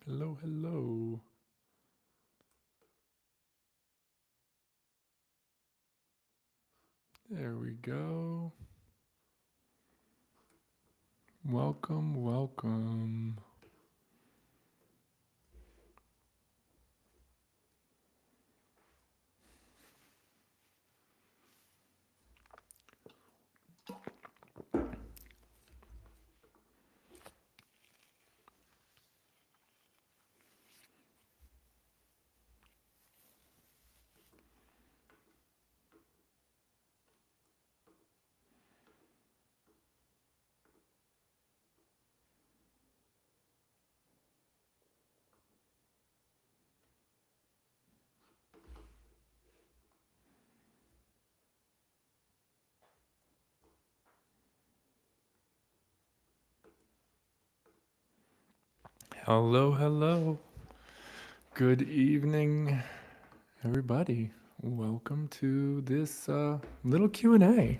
Hello, hello. There we go. Welcome, welcome. Hello, hello. Good evening, everybody. Welcome to this little Q&A.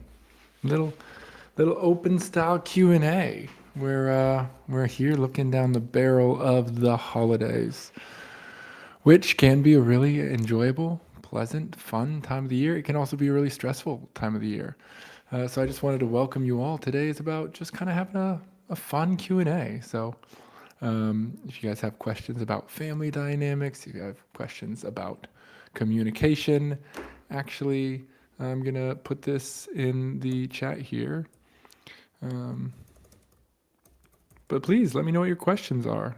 Little little open style Q&A. We're here looking down the barrel of the holidays, which can be a really enjoyable, pleasant, fun time of the year. It can also be a really stressful time of the year. So I just wanted to welcome you all. Today is about just kind of having a fun Q&A. So if you guys have questions about family dynamics, if you have questions about communication, actually, I'm going to put this in the chat here. Um, but please let me know what your questions are.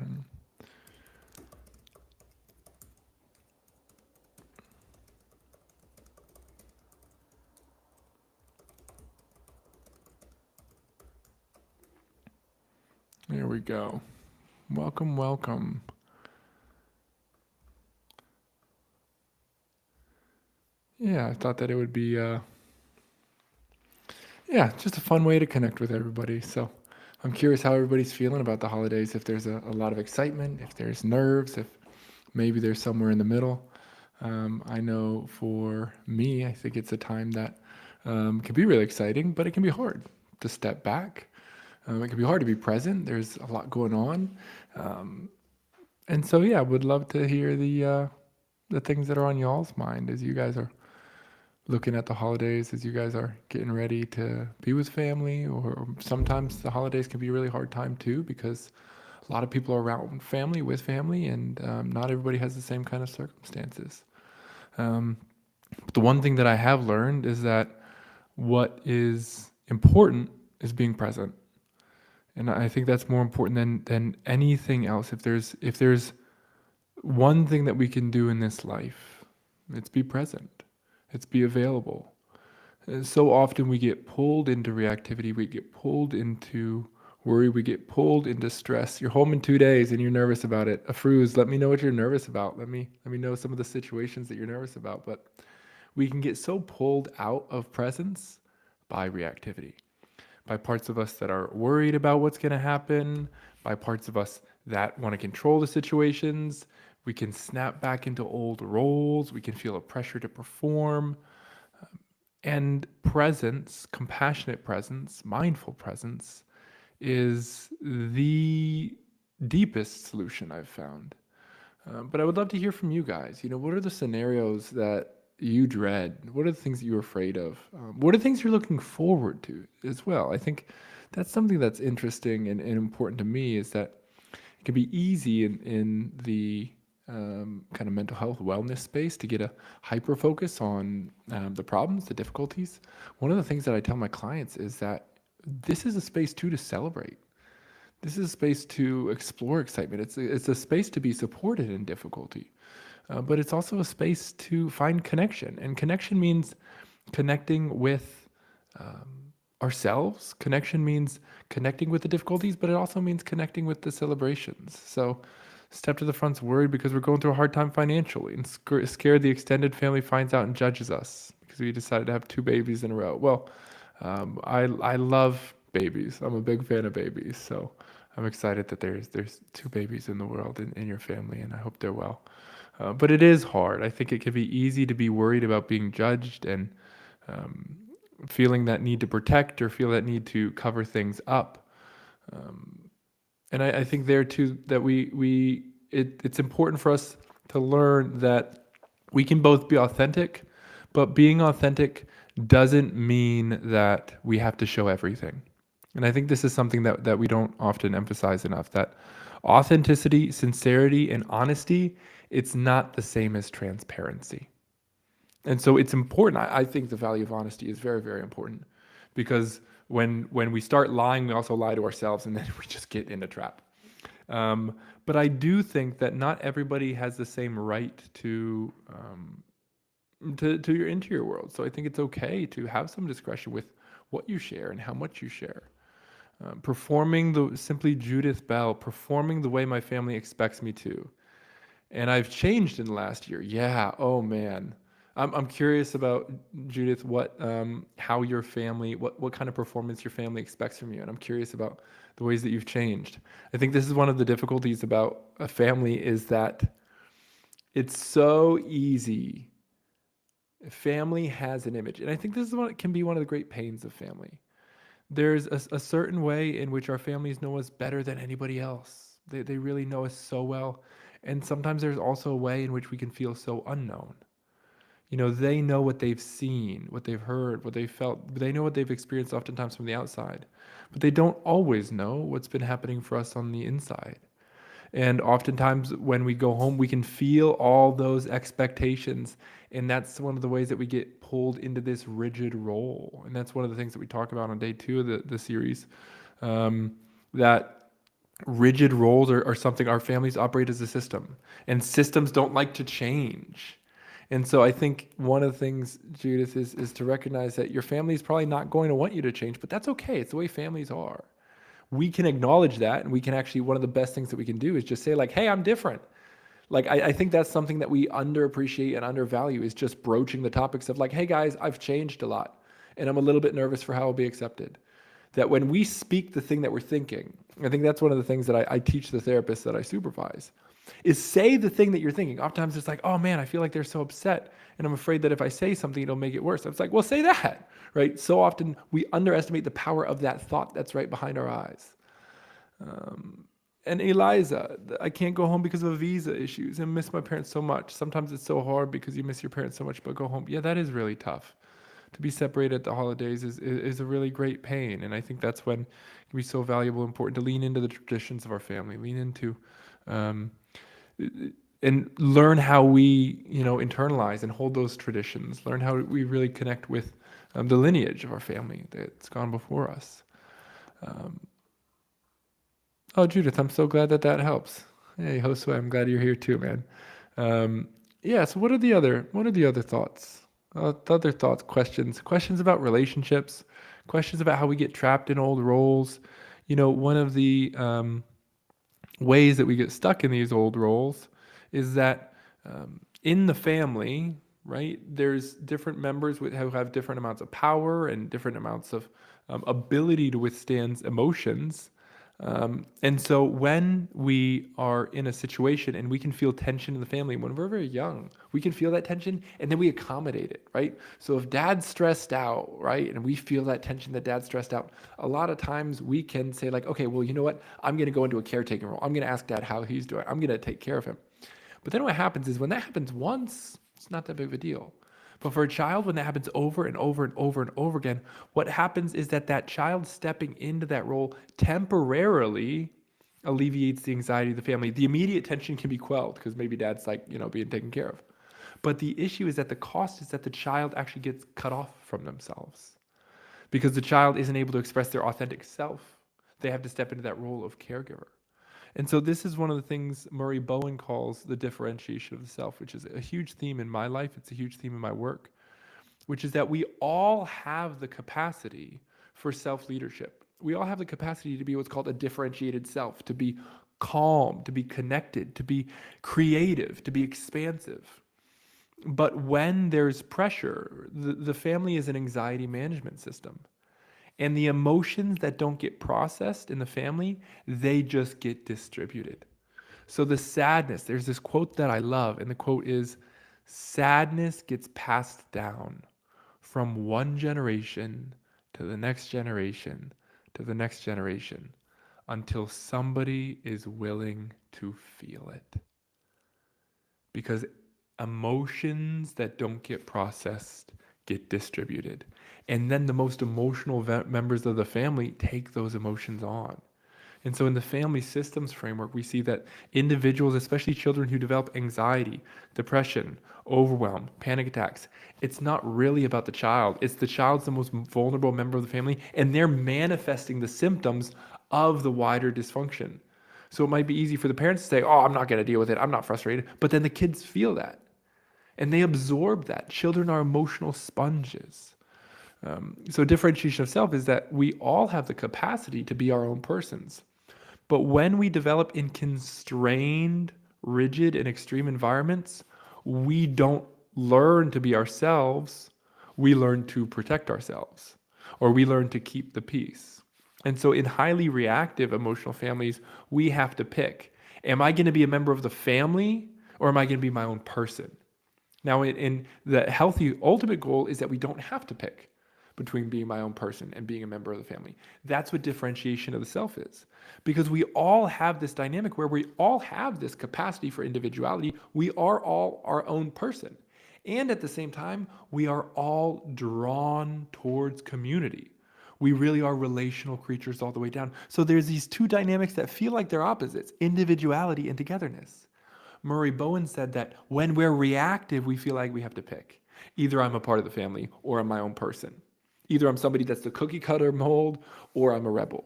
There we go. Welcome, welcome. Yeah, I thought that it would be, just a fun way to connect with everybody. So I'm curious how everybody's feeling about the holidays, if there's a lot of excitement, if there's nerves, if maybe there's somewhere in the middle. I know for me, I think it's a time that can be really exciting, but it can be hard to step back. It can be hard to be present. There's a lot going on. And so, yeah, would love to hear the things that are on y'all's mind as you guys are looking at the holidays, as you guys are getting ready to be with family, or sometimes the holidays can be a really hard time too because a lot of people are around family with family, and not everybody has the same kind of circumstances. Um, but the one thing that I have learned is that what is important is being present, and I think that's more important than anything else. If there's one thing that we can do in this life, it's be present. It's be available. So often we get pulled into reactivity, we get pulled into worry, we get pulled into stress. You're home in 2 days and you're nervous about it. Afruz, let me know what you're nervous about. Let me know some of the situations that you're nervous about. But we can get so pulled out of presence by reactivity, by parts of us that are worried about what's going to happen, by parts of us that want to control the situations. We can snap back into old roles. We can feel a pressure to perform. And presence, compassionate presence, mindful presence, is the deepest solution I've found. But I would love to hear from you guys. What are the scenarios that you dread? What are the things that you're afraid of? What are things you're looking forward to as well? I think that's something that's interesting and important to me is that it can be easy in the kind of mental health wellness space to get a hyper focus on the problems, the difficulties. One of the things that I tell my clients is that this is a space too to celebrate. This is a space to explore excitement. It's a space to be supported in difficulty, but it's also a space to find connection. And connection means connecting with ourselves. Connection means connecting with the difficulties, but it also means connecting with the celebrations. So, step to the front's worried because we're going through a hard time financially, and scared the extended family finds out and judges us because we decided to have two babies in a row. Well, I love babies. I'm a big fan of babies, so I'm excited that there's two babies in the world in your family, and I hope they're well. But it is hard. I think it can be easy to be worried about being judged and um, feeling that need to protect or feel that need to cover things up. And I think there too that we it's important for us to learn that we can both be authentic, but being authentic doesn't mean that we have to show everything. And I think this is something that we don't often emphasize enough, that authenticity, sincerity, and honesty, it's not the same as transparency. And so it's important. I think the value of honesty is very, very important, because when we start lying, we also lie to ourselves, and then we just get in a trap. Um, but I do think that not everybody has the same right to your interior world. So I think it's okay to have some discretion with what you share and how much you share. Performing the simply Judith Bell, performing the way my family expects me to. And I've changed in the last year. Yeah. Oh man. I'm curious about, Judith, how your family, what kind of performance your family expects from you. And I'm curious about the ways that you've changed. I think this is one of the difficulties about a family, is that it's so easy. Family has an image. And I think this is what can be one of the great pains of family. There's a certain way in which our families know us better than anybody else. They really know us so well. And sometimes there's also a way in which we can feel so unknown. They know what they've seen, what they've heard, what they've felt. They know what they've experienced oftentimes from the outside, but they don't always know what's been happening for us on the inside. And oftentimes when we go home, we can feel all those expectations. And that's one of the ways that we get pulled into this rigid role. And that's one of the things that we talk about on day 2 of the series. That rigid roles are something our families operate as a system. And systems don't like to change. And so I think one of the things, Judith, is to recognize that your family is probably not going to want you to change, but that's okay. It's the way families are. We can acknowledge that, and we can actually, one of the best things that we can do is just say, like, hey, I'm different. Like, I think that's something that we underappreciate and undervalue, is just broaching the topics of, like, hey guys, I've changed a lot and I'm a little bit nervous for how I'll be accepted. That when we speak the thing that we're thinking, I think that's one of the things that I teach the therapists that I supervise, is say the thing that you're thinking. Oftentimes it's like, oh man, I feel like they're so upset, and I'm afraid that if I say something, it'll make it worse. It's like, well, say that, right? So often we underestimate the power of that thought that's right behind our eyes. And Eliza, I can't go home because of visa issues and miss my parents so much. Sometimes it's so hard because you miss your parents so much, but go home. Yeah, that is really tough. To be separated at the holidays is a really great pain. And I think that's when it can be so valuable, important to lean into the traditions of our family, lean into um, and learn how we, internalize and hold those traditions, learn how we really connect with the lineage of our family that's gone before us. Um, Oh, Judith, I'm so glad that helps. Hey, Josue, I'm glad you're here too, man. Um, yeah. So, what are the other thoughts? Other thoughts, questions about relationships, questions about how we get trapped in old roles. One of the ways that we get stuck in these old roles is that in the family, right, there's different members who have different amounts of power and different amounts of ability to withstand emotions. And so when we are in a situation and we can feel tension in the family when we're very young, we can feel that tension and then we accommodate it, right? So if dad's stressed out, right, and we feel that tension that dad's stressed out, a lot of times we can say like, okay, well, you know what? I'm going to go into a caretaking role. I'm going to ask dad how he's doing. I'm going to take care of him. But then what happens is when that happens once, it's not that big of a deal. But for a child, when that happens over and over and over and over again, what happens is that child stepping into that role temporarily alleviates the anxiety of the family. The immediate tension can be quelled because maybe dad's like, being taken care of. But the issue is that the cost is that the child actually gets cut off from themselves because the child isn't able to express their authentic self. They have to step into that role of caregiver. And so this is one of the things Murray Bowen calls the differentiation of the self, which is a huge theme in my life. It's a huge theme in my work, which is that we all have the capacity for self-leadership. We all have the capacity to be what's called a differentiated self, to be calm, to be connected, to be creative, to be expansive. But when there's pressure, the family is an anxiety management system. And the emotions that don't get processed in the family, they just get distributed. So the sadness, there's this quote that I love, and the quote is, sadness gets passed down from one generation to the next generation to the next generation until somebody is willing to feel it. Because emotions that don't get processed get distributed. And then the most emotional members of the family take those emotions on. And so in the family systems framework, we see that individuals, especially children who develop anxiety, depression, overwhelm, panic attacks, it's not really about the child. It's the child's the most vulnerable member of the family, and they're manifesting the symptoms of the wider dysfunction. So it might be easy for the parents to say, oh, I'm not going to deal with it. I'm not frustrated. But then the kids feel that and they absorb that. Children are emotional sponges. So differentiation of self is that we all have the capacity to be our own persons. But when we develop in constrained, rigid, and extreme environments, we don't learn to be ourselves. We learn to protect ourselves, or we learn to keep the peace. And so in highly reactive emotional families, we have to pick. Am I going to be a member of the family, or am I going to be my own person? Now, in the healthy ultimate goal is that we don't have to pick between being my own person and being a member of the family. That's what differentiation of the self is. Because we all have this dynamic where we all have this capacity for individuality. We are all our own person. And at the same time, we are all drawn towards community. We really are relational creatures all the way down. So there's these two dynamics that feel like they're opposites, individuality and togetherness. Murray Bowen said that when we're reactive, we feel like we have to pick. Either I'm a part of the family or I'm my own person. Either I'm somebody that's the cookie cutter mold or I'm a rebel.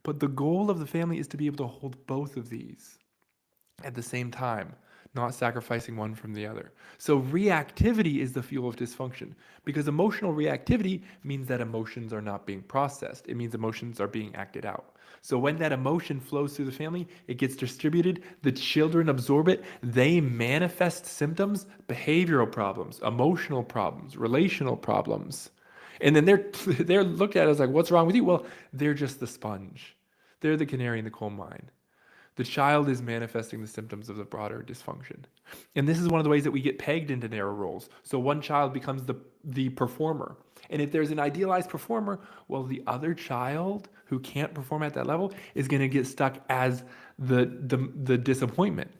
But the goal of the family is to be able to hold both of these at the same time, not sacrificing one from the other. So reactivity is the fuel of dysfunction, because emotional reactivity means that emotions are not being processed. It means emotions are being acted out. So when that emotion flows through the family, it gets distributed, the children absorb it, they manifest symptoms, behavioral problems, emotional problems, relational problems. And then they're looked at as like, what's wrong with you? Well, they're just the sponge. They're the canary in the coal mine. The child is manifesting the symptoms of the broader dysfunction. And this is one of the ways that we get pegged into narrow roles. So one child becomes the performer. And if there's an idealized performer, well, the other child who can't perform at that level is going to get stuck as the disappointment.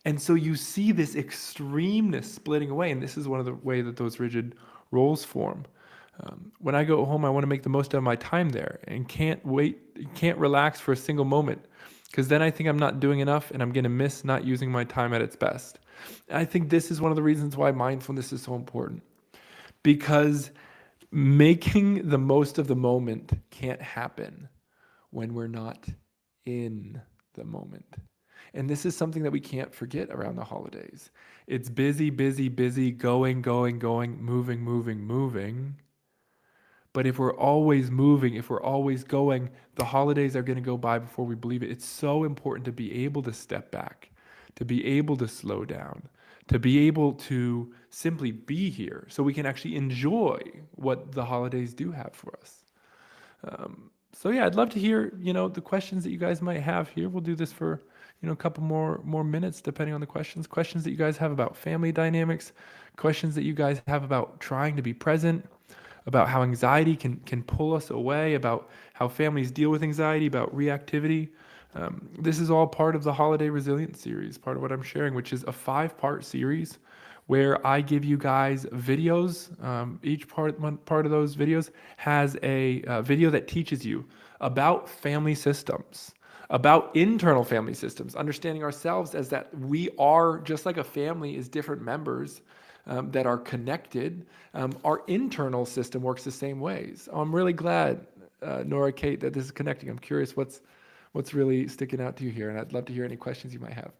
And so you see this extremeness splitting away. And this is one of the way that those rigid roles form. When I go home, I want to make the most of my time there and can't relax for a single moment, because then I think I'm not doing enough and I'm going to miss not using my time at its best. And I think this is one of the reasons why mindfulness is so important, because making the most of the moment can't happen when we're not in the moment. And this is something that we can't forget around the holidays. It's busy, busy, busy, going, going, going, moving, moving, moving. But if we're always moving, if we're always going, the holidays are going to go by before we believe it. It's so important to be able to step back, to be able to slow down, to be able to simply be here so we can actually enjoy what the holidays do have for us. So yeah, I'd love to hear, the questions that you guys might have here. We'll do this for, a couple more minutes, depending on the questions that you guys have about family dynamics, questions that you guys have about trying to be present, about how anxiety can pull us away, about how families deal with anxiety, about reactivity. This is all part of the Holiday Resilience series, part of what I'm sharing, which is a 5-part series where I give you guys videos. Each part of those videos has a video that teaches you about family systems, about internal family systems, understanding ourselves as that we are, just like a family is different members that are connected. Our internal system works the same ways. I'm really glad, Nora, Kate, that this is connecting. I'm curious what's really sticking out to you here, and I'd love to hear any questions you might have.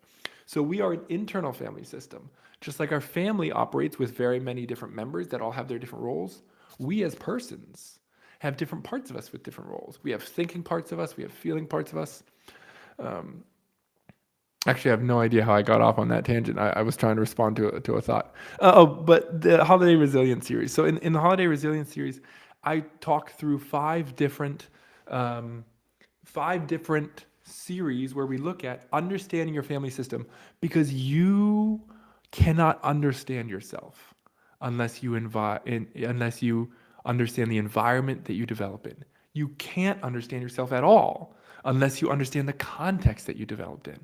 So we are an internal family system. Just like our family operates with very many different members that all have their different roles, we as persons have different parts of us with different roles. We have thinking parts of us, we have feeling parts of us. Actually, I have no idea how I got off on that tangent. I was trying to respond to a thought. But the Holiday Resilience series. So in the Holiday Resilience series, I talk through 5 different series where we look at understanding your family system, because you cannot understand yourself unless you understand the environment that you develop in. You can't understand yourself at all unless you understand the context that you developed in.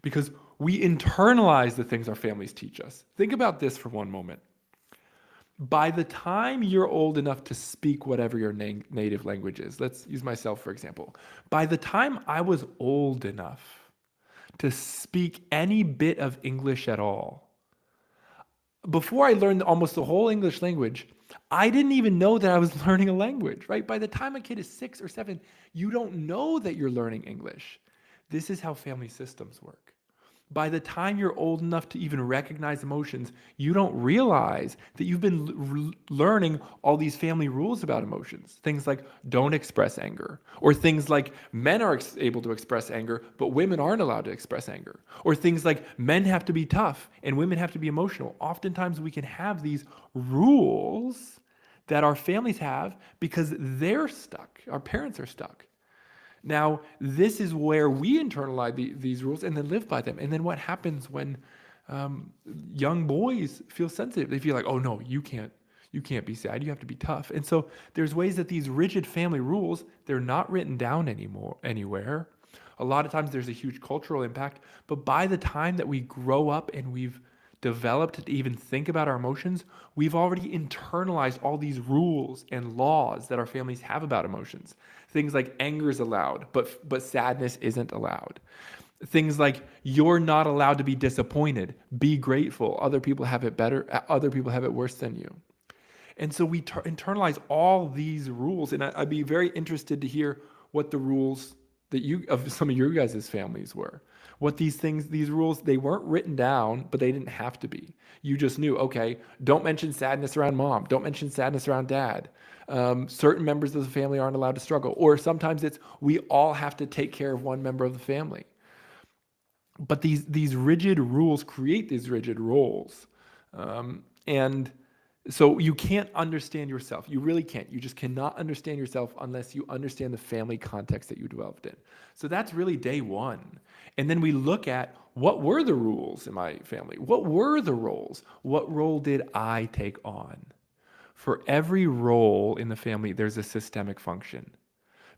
Because we internalize the things our families teach us. Think about this for one moment. By the time you're old enough to speak whatever your native language is, let's use myself for example. By the time I was old enough to speak any bit of English at all, before I learned almost the whole English language, I didn't even know that I was learning a language, right? By the time a kid is 6 or 7, you don't know that you're learning English. This is how family systems work. By the time you're old enough to even recognize emotions, you don't realize that you've been learning all these family rules about emotions. Things like don't express anger, or things like men are able to express anger, but women aren't allowed to express anger, or things like men have to be tough and women have to be emotional. Oftentimes we can have these rules that our families have because they're stuck. Our parents are stuck. Now, this is where we internalize these rules and then live by them. And then what happens when um, young boys feel sensitive? They feel like, oh no, you can't be sad. You have to be tough. And so there's ways that these rigid family rules, they're not written down anywhere. A lot of times there's a huge cultural impact, but by the time that we grow up and we've developed to even think about our emotions, we've already internalized all these rules and laws that our families have about emotions. Things like anger is allowed, but sadness isn't allowed. Things like you're not allowed to be disappointed, be grateful. Other people have it better, other people have it worse than you. And so we internalize all these rules, and I'd be very interested to hear what the rules that you of some of your guys' families were. What these rules, they weren't written down, but they didn't have to be. You just knew, okay, don't mention sadness around mom, don't mention sadness around dad. Certain members of the family aren't allowed to struggle, or sometimes it's we all have to take care of one member of the family. But these rigid rules create these rigid roles, and so you can't understand yourself. You really can't. You just cannot understand yourself unless you understand the family context that you developed in. So that's really day one. And then we look at what were the rules in my family? What were the roles? What role did I take on? For every role in the family, there's a systemic function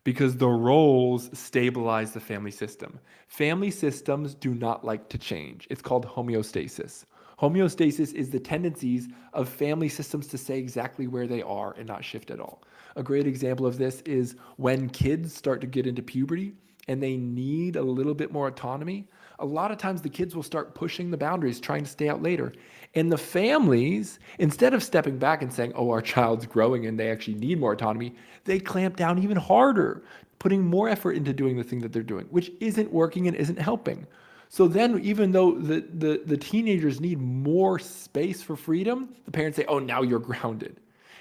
because the roles stabilize the family system. Family systems do not like to change. It's called homeostasis. Homeostasis is the tendencies of family systems to stay exactly where they are and not shift at all. A great example of this is when kids start to get into puberty and they need a little bit more autonomy. A lot of times the kids will start pushing the boundaries, trying to stay out later. And the families, instead of stepping back and saying, oh, our child's growing and they actually need more autonomy, they clamp down even harder, putting more effort into doing the thing that they're doing, which isn't working and isn't helping. So then, even though the teenagers need more space for freedom, the parents say, oh, now you're grounded.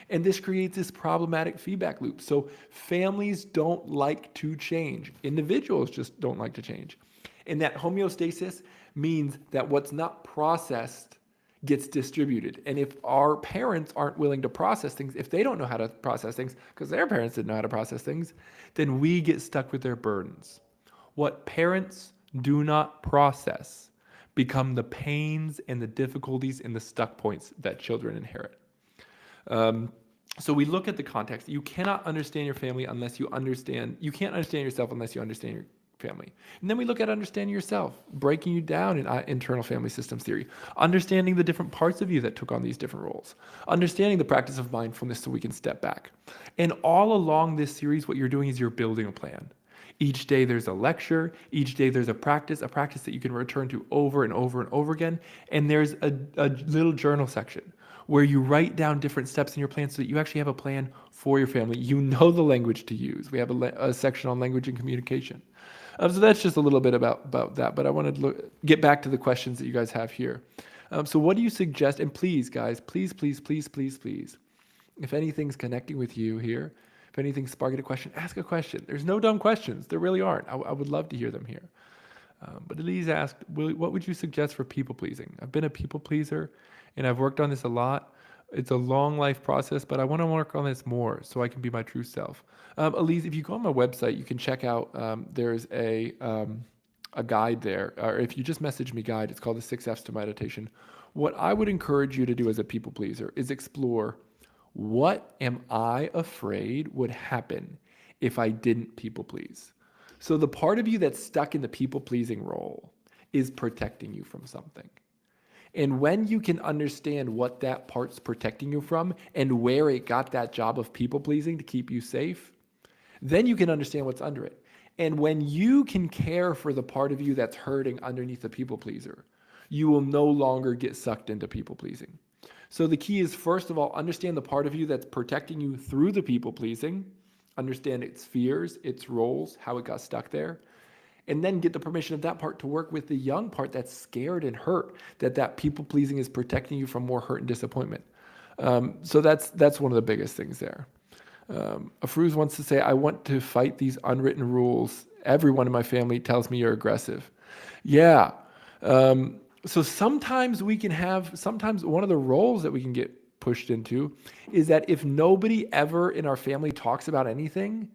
And this creates this problematic feedback loop. So families don't like to change. Individuals just don't like to change. And that homeostasis means that what's not processed gets distributed. And if our parents aren't willing to process things, if they don't know how to process things, because their parents didn't know how to process things, then we get stuck with their burdens. What parents do not process become the pains and the difficulties and the stuck points that children inherit. So we look at the context. You cannot understand your family unless you understand, you can't understand yourself unless you understand your family. And then we look at understanding yourself, breaking you down in internal family systems theory, understanding the different parts of you that took on these different roles, understanding the practice of mindfulness so we can step back. And all along this series, what you're doing is you're building a plan. Each day there's a lecture, each day there's a practice that you can return to over and over and over again. And there's a little journal section where you write down different steps in your plan so that you actually have a plan for your family. You know the language to use. We have a section on language and communication. So that's just a little bit about that, but I wanted to get back to the questions that you guys have here. So what do you suggest? And please, guys, please, if anything's connecting with you here, if anything's sparking a question, ask a question. There's no dumb questions. There really aren't. I would love to hear them here. But Elise asked, what would you suggest for people pleasing? I've been a people pleaser and I've worked on this a lot. It's a long life process, but I want to work on this more so I can be my true self. Elise, if you go on my website, you can check out, there's a guide there, or if you just message me guide, it's called the 6 F's to Meditation. What I would encourage you to do as a people pleaser is explore, what am I afraid would happen if I didn't people please. So the part of you that's stuck in the people pleasing role is protecting you from something. And when you can understand what that part's protecting you from and where it got that job of people pleasing to keep you safe, then you can understand what's under it. And when you can care for the part of you that's hurting underneath the people pleaser, you will no longer get sucked into people pleasing. So the key is, first of all, understand the part of you that's protecting you through the people pleasing, understand its fears, its roles, how it got stuck there, and then get the permission of that part to work with the young part that's scared and hurt, that people pleasing is protecting you from more hurt and disappointment. So that's one of the biggest things there. Afruz wants to say, I want to fight these unwritten rules. Everyone in my family tells me you're aggressive. Yeah. So sometimes sometimes one of the roles that we can get pushed into is that if nobody ever in our family talks about anything,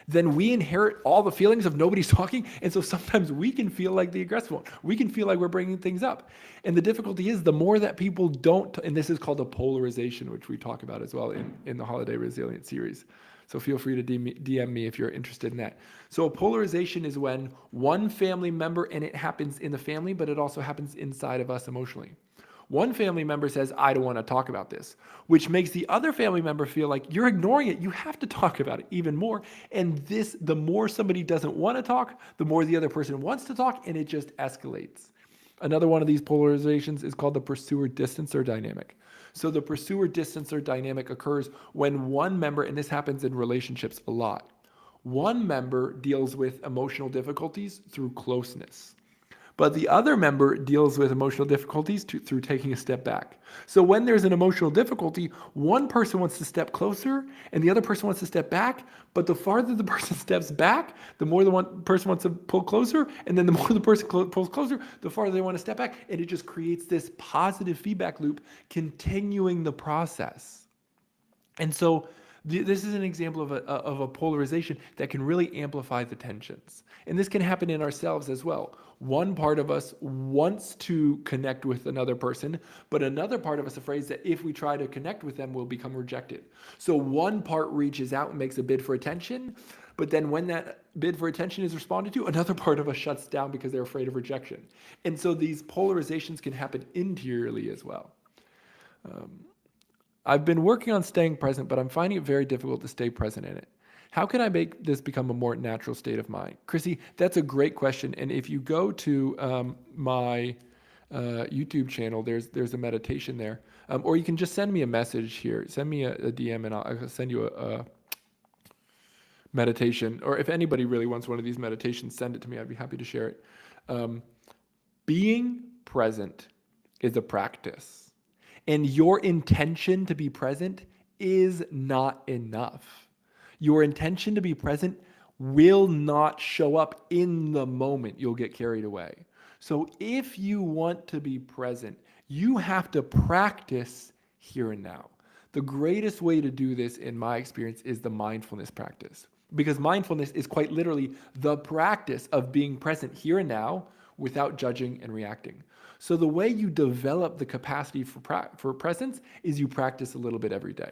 then we inherit all the feelings of nobody's talking. And so sometimes we can feel like the aggressive one. We can feel like we're bringing things up. And the difficulty is the more that people don't, and this is called a polarization, which we talk about as well in the Holiday Resilience series. So feel free to DM me if you're interested in that. So a polarization is when one family member, and it happens in the family, but it also happens inside of us emotionally. One family member says, I don't want to talk about this, which makes the other family member feel like you're ignoring it. You have to talk about it even more. And the more somebody doesn't want to talk, the more the other person wants to talk, and it just escalates. Another one of these polarizations is called the pursuer-distancer dynamic. So the pursuer-distancer dynamic occurs when one member, and this happens in relationships a lot, one member deals with emotional difficulties through closeness. But the other member deals with emotional difficulties through taking a step back. So when there's an emotional difficulty, one person wants to step closer and the other person wants to step back. But the farther the person steps back, the more the one person wants to pull closer. And then the more the person pulls closer, the farther they want to step back. And it just creates this positive feedback loop, continuing the process. And so this is an example of a polarization that can really amplify the tensions. And this can happen in ourselves as well. One part of us wants to connect with another person, but another part of us afraid that if we try to connect with them, we'll become rejected. So one part reaches out and makes a bid for attention, but then when that bid for attention is responded to, another part of us shuts down because they're afraid of rejection. And so these polarizations can happen interiorly as well. I've been working on staying present, but I'm finding it very difficult to stay present in it. How can I make this become a more natural state of mind? Chrissy, that's a great question. And if you go to my YouTube channel, there's a meditation there. Or you can just send me a message here. Send me a DM and I'll send you a meditation. Or if anybody really wants one of these meditations, send it to me. I'd be happy to share it. Being present is a practice. And your intention to be present is not enough. Your intention to be present will not show up in the moment. You'll get carried away. So if you want to be present, you have to practice here and now. The greatest way to do this, in my experience, is the mindfulness practice. Because mindfulness is quite literally the practice of being present here and now without judging and reacting. So the way you develop the capacity for presence is you practice a little bit every day.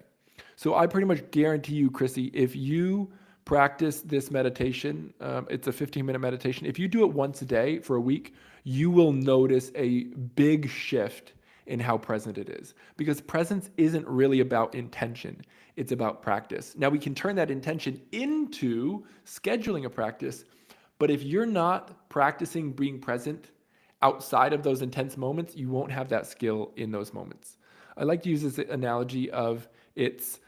So I pretty much guarantee you, Chrissy, if you practice this meditation, it's a 15-minute meditation. If you do it once a day for a week, you will notice a big shift in how present it is. Because presence isn't really about intention. It's about practice. Now we can turn that intention into scheduling a practice, but if you're not practicing being present outside of those intense moments, you won't have that skill in those moments. I like to use this analogy of it's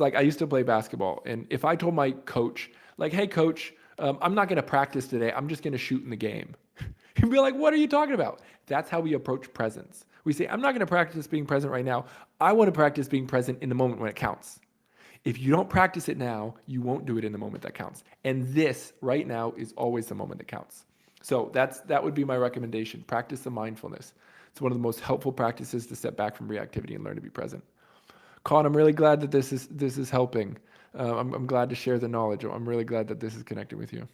like I used to play basketball, and if I told my coach, like, hey coach, I'm not gonna practice today, I'm just gonna shoot in the game. He'd be like, what are you talking about? That's how we approach presence. We say, I'm not gonna practice being present right now, I wanna practice being present in the moment when it counts. If you don't practice it now, you won't do it in the moment that counts. And this right now is always the moment that counts. So that would be my recommendation. Practice the mindfulness. It's one of the most helpful practices to step back from reactivity and learn to be present. Colin, I'm really glad that this is helping. I'm glad to share the knowledge. I'm really glad that this is connecting with you.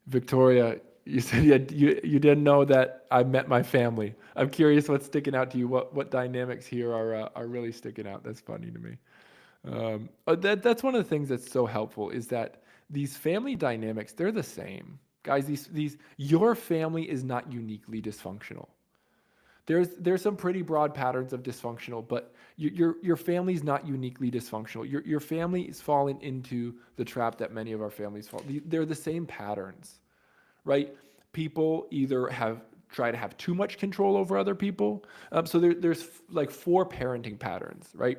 Victoria, you said you didn't know that I met my family. I'm curious what's sticking out to you. What dynamics here are really sticking out? That's funny to me. That's one of the things that's so helpful is that these family dynamics, they're the same. Guys, your family is not uniquely dysfunctional. There's some pretty broad patterns of dysfunctional, but your family's not uniquely dysfunctional. Your family is falling into the trap that many of our families fall. They're the same patterns, right? People either try to have too much control over other people. So there's like four parenting patterns, right?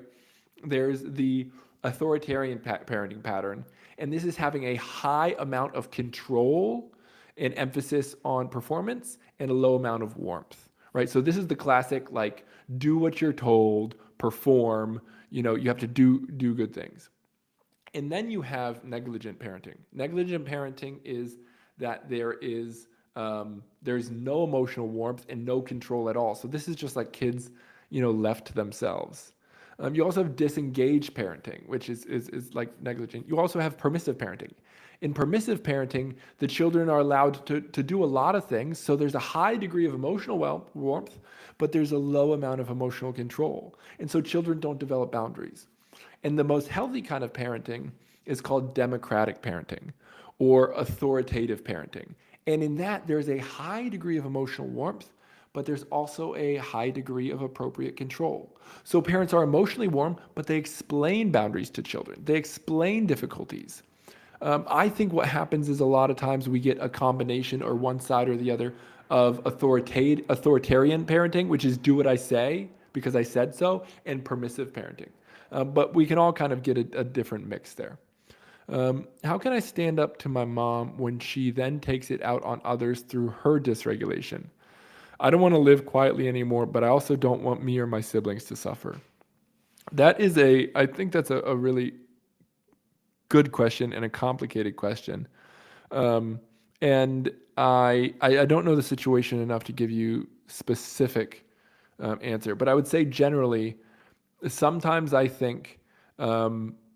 There's the authoritarian parenting pattern, and this is having a high amount of control and emphasis on performance and a low amount of warmth, right? So this is the classic, like, do what you're told, perform, you have to do good things. And then you have negligent parenting. Negligent parenting is that there's no emotional warmth and no control at all. So this is just like kids, left to themselves. You also have disengaged parenting, which is like negligent. You also have permissive parenting. In permissive parenting, the children are allowed to do a lot of things. So there's a high degree of emotional warmth, but there's a low amount of emotional control. And so children don't develop boundaries. And the most healthy kind of parenting is called democratic parenting or authoritative parenting. And in that, there's a high degree of emotional warmth, but there's also a high degree of appropriate control. So parents are emotionally warm, but they explain boundaries to children. They explain difficulties. I think what happens is a lot of times we get a combination or one side or the other of authoritarian parenting, which is do what I say because I said so, and permissive parenting. But we can all kind of get a different mix there. How can I stand up to my mom when she then takes it out on others through her dysregulation? I don't want to live quietly anymore, but I also don't want me or my siblings to suffer. I think that's a really good question and a complicated question. Um, and I don't know the situation enough to give you specific answer, but I would say generally, sometimes I think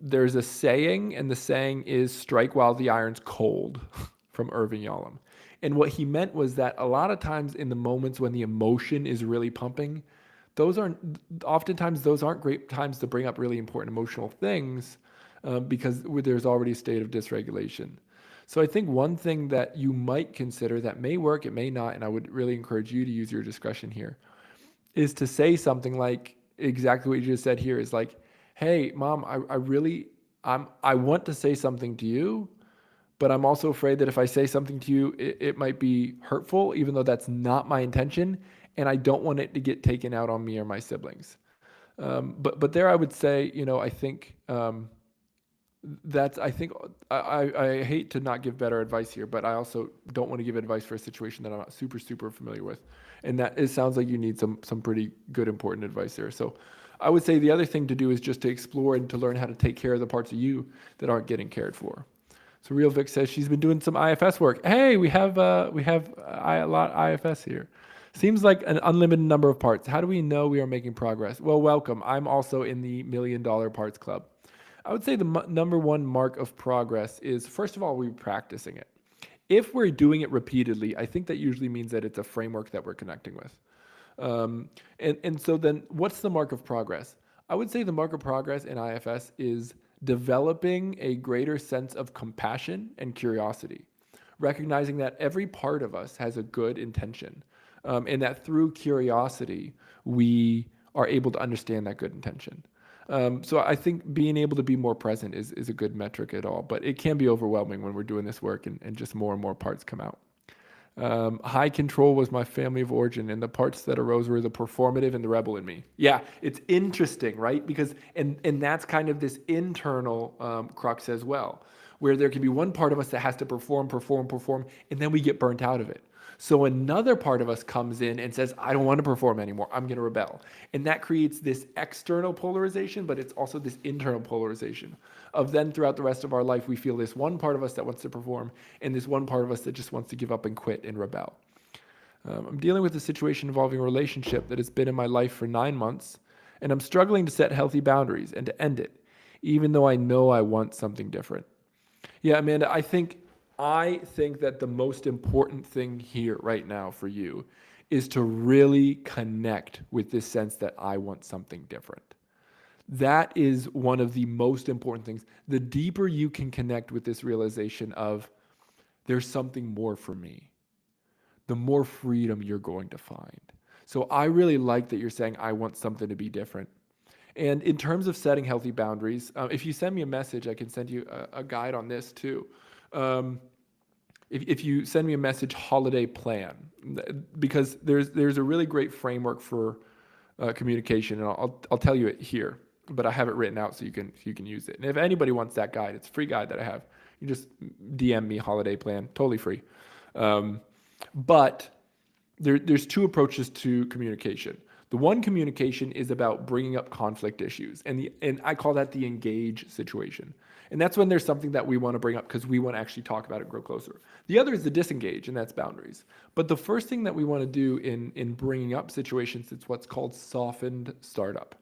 there's a saying, and the saying is "strike while the iron's cold" from Irving Yalom. And what he meant was that a lot of times in the moments when the emotion is really pumping, oftentimes those aren't great times to bring up really important emotional things because there's already a state of dysregulation. So I think one thing that you might consider that may work, it may not, and I would really encourage you to use your discretion here, is to say something like exactly what you just said here is like, hey, mom, I want to say something to you, but I'm also afraid that if I say something to you, it might be hurtful, even though that's not my intention. And I don't want it to get taken out on me or my siblings. But there I would say, I think I think I hate to not give better advice here, but I also don't want to give advice for a situation that I'm not super familiar with, and that it sounds like you need some pretty good important advice there. So I would say the other thing to do is just to explore and to learn how to take care of the parts of you that aren't getting cared for. So Real Vic says she's been doing some IFS work. Hey, we have a lot IFS here. Seems like an unlimited number of parts. How do we know we are making progress? Well, welcome. I'm also in the $1 Million Parts Club. I would say the number one mark of progress is, first of all, we're practicing it. If we're doing it repeatedly, I think that usually means that it's a framework that we're connecting with. And so then what's the mark of progress? I would say the mark of progress in IFS is developing a greater sense of compassion and curiosity, recognizing that every part of us has a good intention, and that through curiosity, we are able to understand that good intention. So I think being able to be more present is a good metric at all, but it can be overwhelming when we're doing this work and just more and more parts come out. High control was my family of origin, and the parts that arose were the performative and the rebel in me. Yeah, it's interesting, right? Because and that's kind of this internal crux as well, where there can be one part of us that has to perform, and then we get burnt out of it. So another part of us comes in and says, I don't want to perform anymore. I'm going to rebel. And that creates this external polarization, but it's also this internal polarization of then throughout the rest of our life, we feel this one part of us that wants to perform and this one part of us that just wants to give up and quit and rebel. I'm dealing with a situation involving a relationship that has been in my life for 9 months, and I'm struggling to set healthy boundaries and to end it, even though I know I want something different. Yeah, Amanda, I think that the most important thing here right now for you is to really connect with this sense that I want something different. That is one of the most important things. The deeper you can connect with this realization of there's something more for me, the more freedom you're going to find. So I really like that you're saying, I want something to be different. And in terms of setting healthy boundaries, if you send me a message, I can send you a guide on this too. Um, if you send me a message, holiday plan, because there's a really great framework for communication, and I'll tell you it here, but I have it written out so you can use it. And if anybody wants that guide, it's a free guide that I have. You just DM me holiday plan, totally free. But there's two approaches to communication. The one communication is about bringing up conflict issues, and I call that the engage situation. And that's when there's something that we want to bring up because we want to actually talk about it, grow closer. The other is the disengage, and that's boundaries. But the first thing that we want to do in bringing up situations, it's what's called softened startup.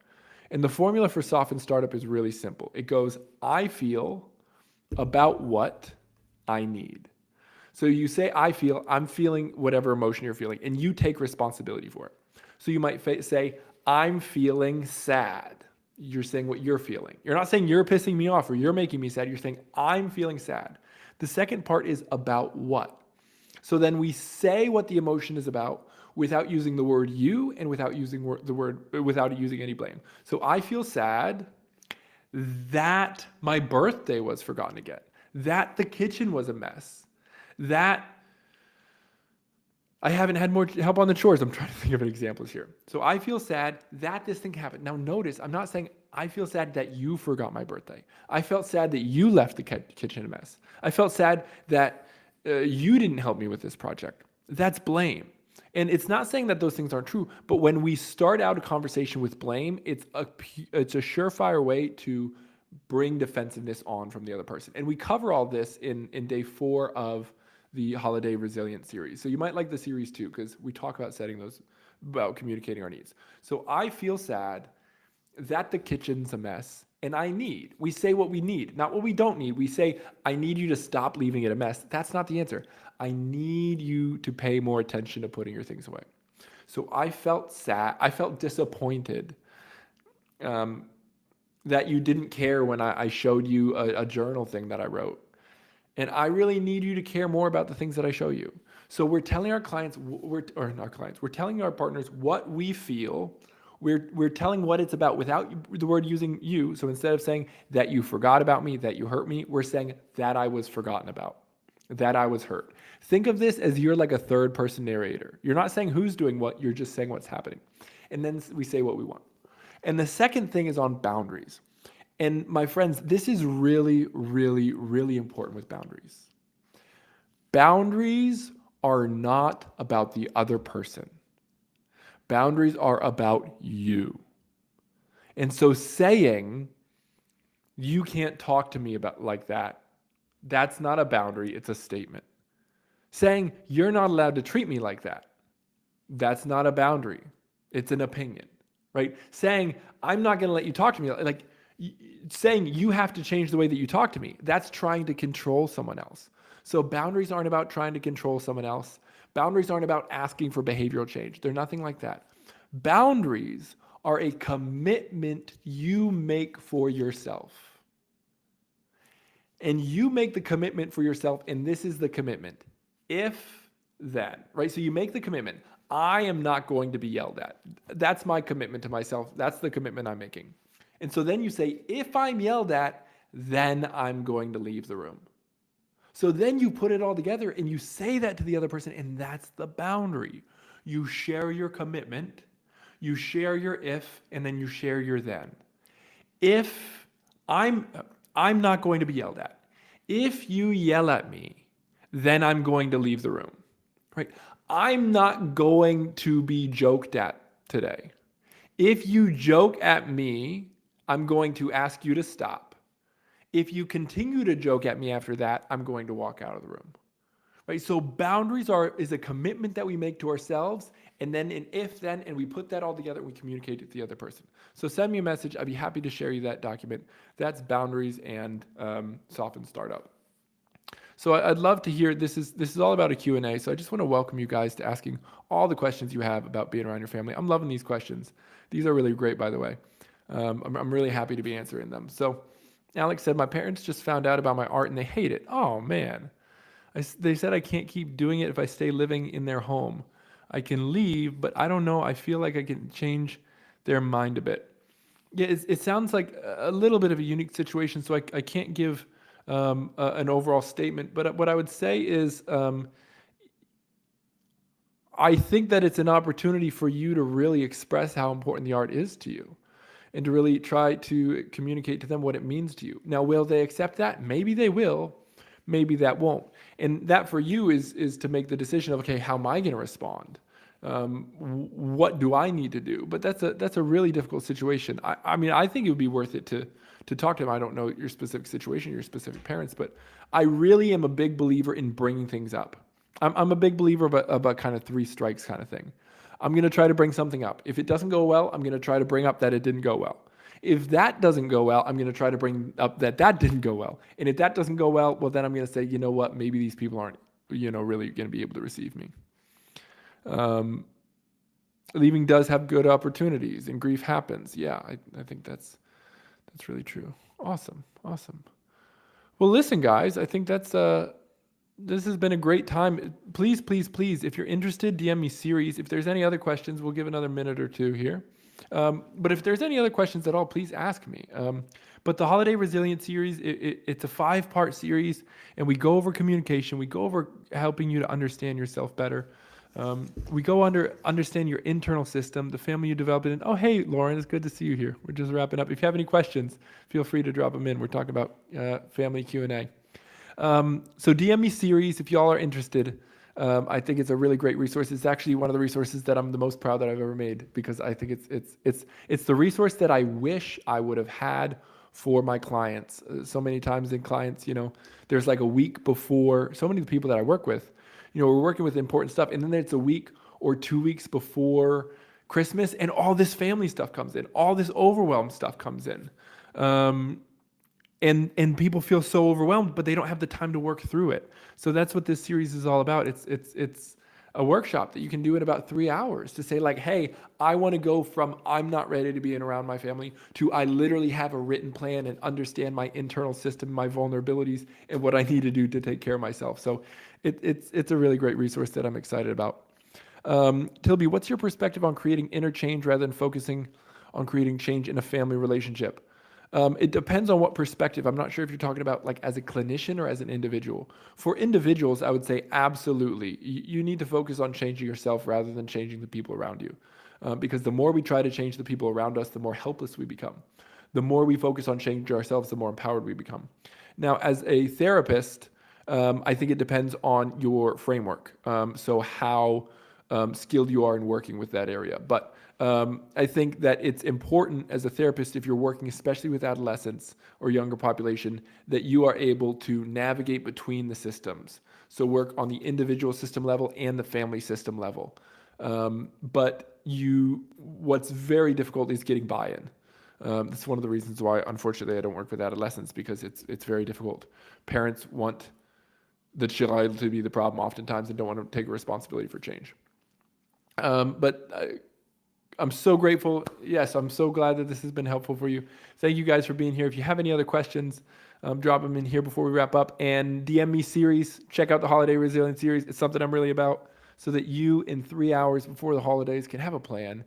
And the formula for softened startup is really simple. It goes, I feel about what I need. So you say, I'm feeling whatever emotion you're feeling, and you take responsibility for it. So you might say, I'm feeling sad. You're saying what you're feeling. You're not saying you're pissing me off or you're making me sad. You're saying, I'm feeling sad. The second part is about what. So then we say what the emotion is about without using the word you and without using without using any blame. So I feel sad that my birthday was forgotten again, that the kitchen was a mess, that I haven't had more help on the chores. I'm trying to think of examples here. So I feel sad that this thing happened. Now notice, I'm not saying I feel sad that you forgot my birthday. I felt sad that you left the kitchen a mess. I felt sad that you didn't help me with this project. That's blame. And it's not saying that those things aren't true, but when we start out a conversation with blame, it's a surefire way to bring defensiveness on from the other person. And we cover all this in day 4 of the Holiday Resilience series. So you might like the series too, because we talk about about communicating our needs. So I feel sad that the kitchen's a mess and we say what we need, not what we don't need. We say, I need you to stop leaving it a mess. That's not the answer. I need you to pay more attention to putting your things away. So I felt sad. I felt disappointed that you didn't care when I showed you a journal thing that I wrote. And I really need you to care more about the things that I show you. So we're telling our clients, we're telling our partners what we feel. We're telling what it's about without the word using you. So instead of saying that you forgot about me, that you hurt me, we're saying that I was forgotten about, that I was hurt. Think of this as you're like a third person narrator. You're not saying who's doing what, you're just saying what's happening. And then we say what we want. And the second thing is on boundaries. And my friends, this is really, really, really important with boundaries. Boundaries are not about the other person. Boundaries are about you. And so saying, you can't talk to me about like that, that's not a boundary, it's a statement. Saying, you're not allowed to treat me like that, that's not a boundary, it's an opinion, right? Saying, I'm not going to let you talk to me like, saying you have to change the way that you talk to me, that's trying to control someone else. So boundaries aren't about trying to control someone else. Boundaries aren't about asking for behavioral change. They're nothing like that. Boundaries are a commitment you make for yourself. And you make the commitment for yourself, and this is the commitment. If then, right? So you make the commitment. I am not going to be yelled at. That's my commitment to myself. That's the commitment I'm making. And so then you say, if I'm yelled at, then I'm going to leave the room. So then you put it all together and you say that to the other person, and that's the boundary. You share your commitment, you share your if, and then you share your then. If I'm not going to be yelled at. If you yell at me, then I'm going to leave the room. Right? I'm not going to be joked at today. If you joke at me, I'm going to ask you to stop. If you continue to joke at me after that, I'm going to walk out of the room. Right? So boundaries is a commitment that we make to ourselves, and then an if then, and we put that all together and we communicate it to the other person. So send me a message. I'd be happy to share you that document. That's boundaries and soften startup. So I'd love to hear, this is all about a Q&A, so I just want to welcome you guys to asking all the questions you have about being around your family. I'm loving these questions. These are really great, by the way. I'm really happy to be answering them. So Alex said, my parents just found out about my art and they hate it. Oh man. They said I can't keep doing it if I stay living in their home. I can leave, but I don't know. I feel like I can change their mind a bit. Yeah, it sounds like a little bit of a unique situation, so I can't give an overall statement. But what I would say is I think that it's an opportunity for you to really express how important the art is to you and to really try to communicate to them what it means to you. Now, will they accept that? Maybe they will. Maybe that won't. And that for you is to make the decision of, okay, how am I going to respond? What do I need to do? But that's a really difficult situation. I mean, I think it would be worth it to talk to them. I don't know your specific situation, your specific parents, but I really am a big believer in bringing things up. I'm a big believer about kind of three strikes kind of thing. I'm going to try to bring something up. If it doesn't go well, I'm going to try to bring up that it didn't go well. If that doesn't go well, I'm going to try to bring up that didn't go well. And if that doesn't go well, then I'm going to say, you know what, maybe these people aren't, really going to be able to receive me. Leaving does have good opportunities and grief happens. Yeah, I think that's really true. Awesome. Well, listen, guys, I think this has been a great time. Please, if you're interested, DM me series. If there's any other questions, we'll give another minute or two here. But if there's any other questions at all, please ask me. But the Holiday Resilience series, it's a 5-part series, and we go over communication. We go over helping you to understand yourself better. We go understand your internal system, the family you develop in. Oh, hey, Lauren, it's good to see you here. We're just wrapping up. If you have any questions, feel free to drop them in. We're talking about family Q&A. So DM me series if y'all are interested. I think it's a really great resource. It's actually one of the resources that I'm the most proud that I've ever made, because I think it's the resource that I wish I would have had for my clients. So many times in clients, there's like a week before. So many of the people that I work with, we're working with important stuff, and then it's a week or 2 weeks before Christmas, and all this family stuff comes in, all this overwhelmed stuff comes in. And people feel so overwhelmed, but they don't have the time to work through it. So that's what this series is all about. It's a workshop that you can do in about 3 hours to say, like, hey, I want to go from I'm not ready to be in around my family to I literally have a written plan and understand my internal system, my vulnerabilities, and what I need to do to take care of myself. So it's a really great resource that I'm excited about. Tilby, what's your perspective on creating inner change rather than focusing on creating change in a family relationship? It depends on what perspective. I'm not sure if you're talking about like as a clinician or as an individual. For individuals, I would say absolutely. You need to focus on changing yourself rather than changing the people around you. Because the more we try to change the people around us, the more helpless we become. The more we focus on changing ourselves, the more empowered we become. Now, as a therapist, I think it depends on your framework. So how skilled you are in working with that area. But I think that it's important as a therapist, if you're working especially with adolescents or younger population, that you are able to navigate between the systems. So work on the individual system level and the family system level. But what's very difficult is getting buy-in. That's one of the reasons why, unfortunately, I don't work with adolescents, because it's very difficult. Parents want the child to be the problem oftentimes and don't want to take responsibility for change. But I'm so grateful. Yes, I'm so glad that this has been helpful for you. Thank you guys for being here. If you have any other questions, drop them in here before we wrap up. And DM me series. Check out the Holiday Resilience series. It's something I'm really about, so that you, in 3 hours before the holidays, can have a plan.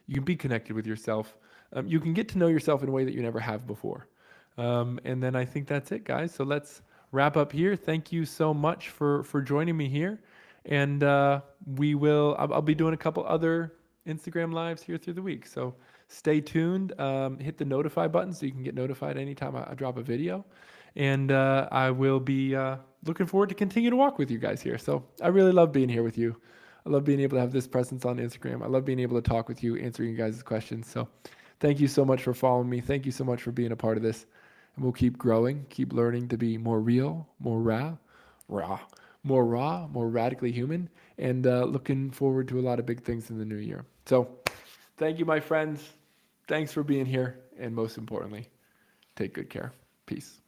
You can be connected with yourself. You can get to know yourself in a way that you never have before. And then I think that's it, guys. So let's wrap up here. Thank you so much for joining me here. And I'll be doing a couple other Instagram lives here through the week. So stay tuned. Hit the notify button so you can get notified anytime I drop a video. And I will be looking forward to continue to walk with you guys here. So I really love being here with you. I love being able to have this presence on Instagram. I love being able to talk with you, answering you guys' questions. So thank you so much for following me. Thank you so much for being a part of this. And we'll keep growing, keep learning to be more real, more raw, more radically human, and looking forward to a lot of big things in the new year. So thank you, my friends. Thanks for being here. And most importantly, take good care. Peace.